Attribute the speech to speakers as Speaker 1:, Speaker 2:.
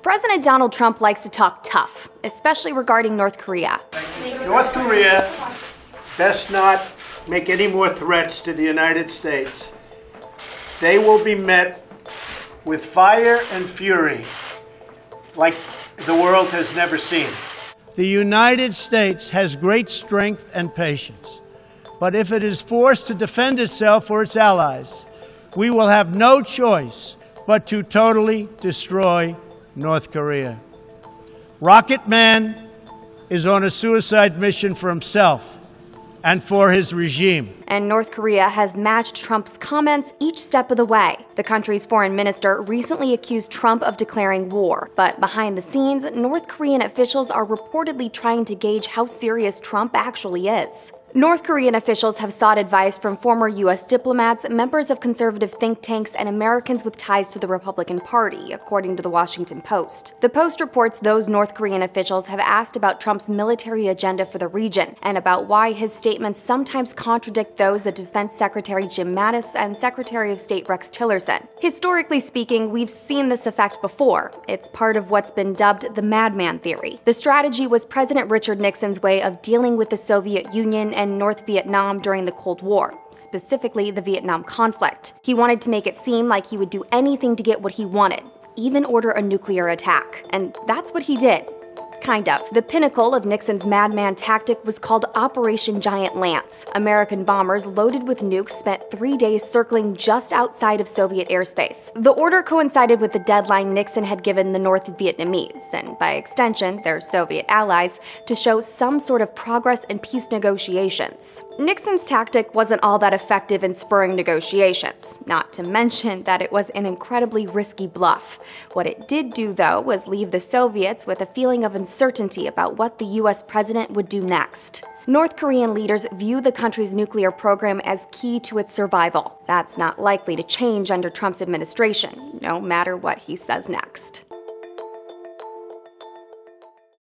Speaker 1: President Donald Trump likes to talk tough, especially regarding North Korea.
Speaker 2: North Korea best not make any more threats to the United States. They will be met with fire and fury like the world has never seen.
Speaker 3: The United States has great strength and patience, but if it is forced to defend itself or its allies, we will have no choice but to totally destroy North Korea. Rocket Man is on a suicide mission for himself and for his regime.
Speaker 1: And North Korea has matched Trump's comments each step of the way. The country's foreign minister recently accused Trump of declaring war, but behind the scenes, North Korean officials are reportedly trying to gauge how serious Trump actually is. North Korean officials have sought advice from former U.S. diplomats, members of conservative think tanks, and Americans with ties to the Republican Party, according to the Washington Post. The Post reports those North Korean officials have asked about Trump's military agenda for the region, and about why his statements sometimes contradict those of Defense Secretary Jim Mattis and Secretary of State Rex Tillerson. Historically speaking, we've seen this effect before. It's part of what's been dubbed the madman theory. The strategy was President Richard Nixon's way of dealing with the Soviet Union and North Vietnam during the Cold War, specifically the Vietnam conflict. He wanted to make it seem like he would do anything to get what he wanted, even order a nuclear attack. And that's what he did. Kind of. The pinnacle of Nixon's madman tactic was called Operation Giant Lance. American bombers loaded with nukes spent 3 days circling just outside of Soviet airspace. The order coincided with the deadline Nixon had given the North Vietnamese, and by extension, their Soviet allies, to show some sort of progress in peace negotiations. Nixon's tactic wasn't all that effective in spurring negotiations, not to mention that it was an incredibly risky bluff. What it did do, though, was leave the Soviets with a feeling of uncertainty about what the U.S. president would do next. North Korean leaders view the country's nuclear program as key to its survival. That's not likely to change under Trump's administration, no matter what he says next.